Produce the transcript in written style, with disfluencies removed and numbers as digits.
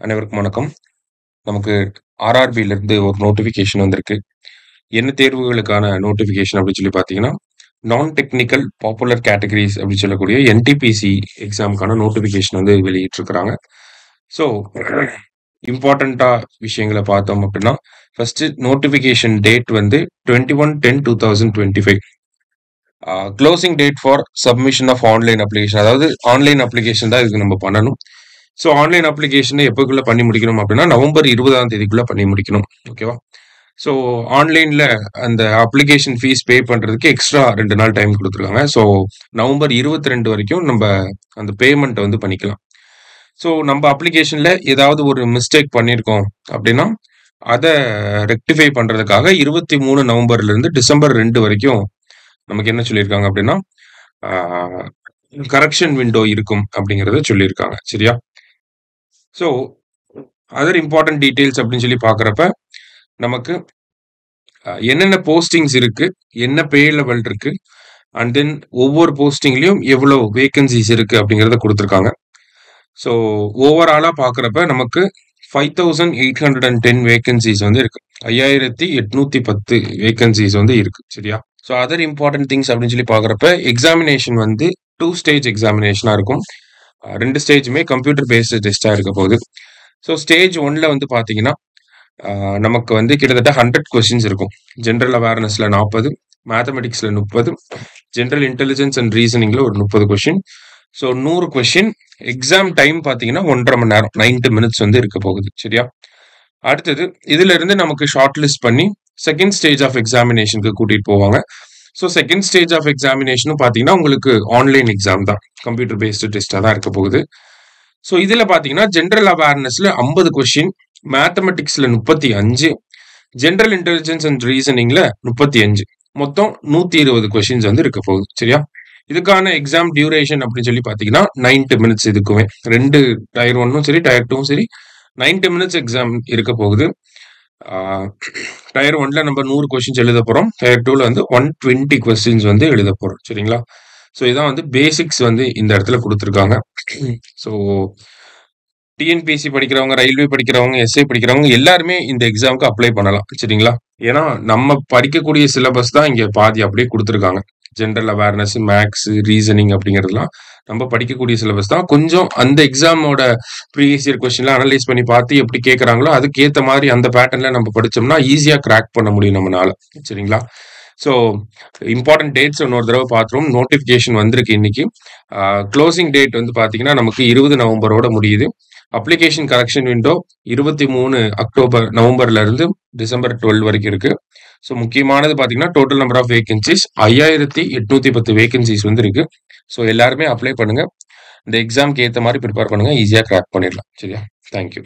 அனைவருக்கும் வணக்கம். நமக்கு ஆர்ஆர்பியிலிருந்து ஒரு நோட்டிஃபிகேஷன் வந்திருக்கு. என்ன தேர்வுகளுக்கான நோட்டிஃபிகேஷன் அப்படின்னு சொல்லி பார்த்தீங்கன்னா, நான் டெக்னிக்கல் பாப்புலர் கேட்டகரிஸ் அப்படின்னு சொல்லக்கூடிய என்டிபிசி எக்ஸாமுக்கான நோட்டிஃபிகேஷன் வந்து வெளியிட்டிருக்கிறாங்க. ஸோ இம்பார்ட்டண்ட்டா விஷயங்கள பார்த்தோம் அப்படின்னா, ஃபர்ஸ்ட்டு நோட்டிஃபிகேஷன் டேட் வந்து 21/10/2025. Closing date for submission of online application. அதாவது ஆன்லைன் அப்ளிகேஷன் தான் இதுக்கு நம்ம பண்ணணும். ஸோ ஆன்லைன் அப்ளிகேஷனை எப்போக்குள்ள பண்ணி முடிக்கணும் அப்படின்னா நவம்பர் 20ஆம் தேதிக்குள்ள பண்ணி முடிக்கணும். ஓகேவா? ஸோ ஆன்லைன்ல அந்த அப்ளிகேஷன் ஃபீஸ் பே பண்றதுக்கு எக்ஸ்ட்ரா 2 நாள் டைம் கொடுத்துருக்காங்க. ஸோ நவம்பர் 22 வரைக்கும் நம்ம அந்த பேமெண்ட்டை வந்து பண்ணிக்கலாம். ஸோ நம்ம அப்ளிகேஷன்ல ஏதாவது ஒரு மிஸ்டேக் பண்ணியிருக்கோம் அப்படின்னா அதை ரெக்டிஃபை பண்றதுக்காக 23 நவம்பர்ல இருந்து டிசம்பர் 2 வரைக்கும் நமக்கு என்ன சொல்லியிருக்காங்க அப்படின்னா கரெக்ஷன் விண்டோ இருக்கும் அப்படிங்கிறத சொல்லியிருக்காங்க. சரியா? ஸோ அதர் இம்பார்ட்டன்ட் டீட்டெயில்ஸ் அப்படின்னு சொல்லி பார்க்குறப்ப நமக்கு என்னென்ன போஸ்டிங்ஸ் இருக்கு, என்ன பே லெவல் இருக்கு, அண்ட் தென் ஒவ்வொரு போஸ்டிங்லையும் எவ்வளோ வேகன்சிஸ் இருக்கு அப்படிங்கிறத கொடுத்துருக்காங்க. ஸோ ஓவராலாக பார்க்குறப்ப நமக்கு 5810 வேகன்சிஸ் வந்து இருக்கு. 5810 வேகன்சிஸ் வந்து இருக்கு. சரியா? ஸோ அதர் இம்பார்ட்டன்ட் திங்ஸ் அப்படின்னு சொல்லி பார்க்குறப்ப எக்ஸாமினேஷன் வந்து 2 ஸ்டேஜ் எக்ஸாமினேஷனாக இருக்கும். 2 ஸ்டேஜுமே கம்ப்யூட்டர் பேஸ்டு டெஸ்ட்டாக இருக்க போகுது. ஸோ ஸ்டேஜ் 1ல வந்து பார்த்தீங்கன்னா நமக்கு வந்து கிட்டத்தட்ட 100 கொஸ்டின்ஸ் இருக்கும். ஜென்ரல் அவேர்னஸில் 40, மேத்தமெட்டிக்ஸில் 30, ஜென்ரல் இன்டெலிஜென்ஸ் அண்ட் ரீசனிங்கில் ஒரு 30 question. So 100 question. Exam time பார்த்தீங்கன்னா 1.5 மணி நேரம், 90 மினிட்ஸ் வந்து இருக்க போகுது. சரியா? அடுத்தது இதுல இருந்து நமக்கு ஷார்ட் லிஸ்ட் பண்ணி செகண்ட் ஸ்டேஜ் ஆஃப் எக்ஸாமினேஷனுக்கு கூட்டிட்டு போவாங்க. ஸோ செகண்ட் ஸ்டேஜ் ஆஃப் எக்ஸாமினேஷனும் பார்த்தீங்கன்னா உங்களுக்கு ஆன்லைன் எக்ஸாம் தான், கம்ப்யூட்டர் பேஸ்டு டெஸ்ட்டாக தான் இருக்க போகுது. ஸோ இதில் பார்த்தீங்கன்னா ஜென்ரல் அவேர்னஸில் 50 கொஸ்டின், மேத்தமெட்டிக்ஸில் 35, ஜென்ரல் இன்டெலிஜென்ஸ் அண்ட் ரீசனிங்கில் 35, மொத்தம் 120 கொஸ்டின்ஸ் வந்து இருக்க போகுது. சரியா? இதுக்கான எக்ஸாம் டியூரேஷன் அப்படின்னு சொல்லி பார்த்தீங்கன்னா 90 மினிட்ஸ். இதுக்குமே 2 டயர் 1ம் சரி டயர் 2ம் சரி 90 மினிட்ஸ் எக்ஸாம் இருக்க போகுது. டயர் 1ல நம்ம 100 கொஸ்டின்ஸ் எழுத போகிறோம். டயர் 2ல வந்து 120 கொஸ்டின்ஸ் வந்து எழுத போகிறோம். சரிங்களா? ஸோ இதான் வந்து பேசிக்ஸ் வந்து இந்த இடத்துல கொடுத்துருக்காங்க. ஸோ டிஎன்பிஎஸ்சி படிக்கிறவங்க, ரயில்வே படிக்கிறவங்க, எஸ்ஐ படிக்கிறவங்க எல்லாருமே இந்த எக்ஸாமுக்கு அப்ளை பண்ணலாம். சரிங்களா? ஏன்னா நம்ம படிக்கக்கூடிய சிலபஸ் தான் இங்கே பாதி அப்படியே கொடுத்துருக்காங்க. ஜென்ரல் அவேர்னஸ், மேக்ஸ், ரீசனிங் அப்படிங்கிறதுலாம் நம்ம படிக்கக்கூடிய சிலபஸ் தான். கொஞ்சம் அந்த எக்ஸாமோட ப்ரீவியஸ் இயர் கொஸ்டின்லாம் அனலைஸ் பண்ணி பார்த்து எப்படி கேட்குறாங்களோ அதுக்கேற்ற மாதிரி அந்த பேட்டர்ன்ல நம்ம படித்தோம்னா ஈஸியாக கிராக் பண்ண முடியும் நம்மளால. சரிங்களா? ஸோ இம்பார்ட்டன்ட் டேட்ஸ் இன்னொரு தடவை பார்த்துருவோம். நோட்டிஃபிகேஷன் வந்திருக்கு இன்னைக்கு. க்ளோசிங் டேட் வந்து பார்த்தீங்கன்னா நமக்கு 20 நவம்பரோட முடியுது. அப்ளிகேஷன் கரெக்ஷன் விண்டோ 23 நவம்பர்ல இருந்து டிசம்பர் 12 வரைக்கும் இருக்கு. ஸோ முக்கியமானது பார்த்தீங்கன்னா total number of vacancies 5810 vacancies வந்து இருக்கு. ஸோ எல்லாருமே அப்ளை பண்ணுங்க. இந்த எக்ஸாம்க்கு ஏற்ற மாதிரி ப்ரிப்பேர் பண்ணுங்க. ஈஸியாக கிராக் பண்ணிடலாம். சரியா? தேங்க்யூ.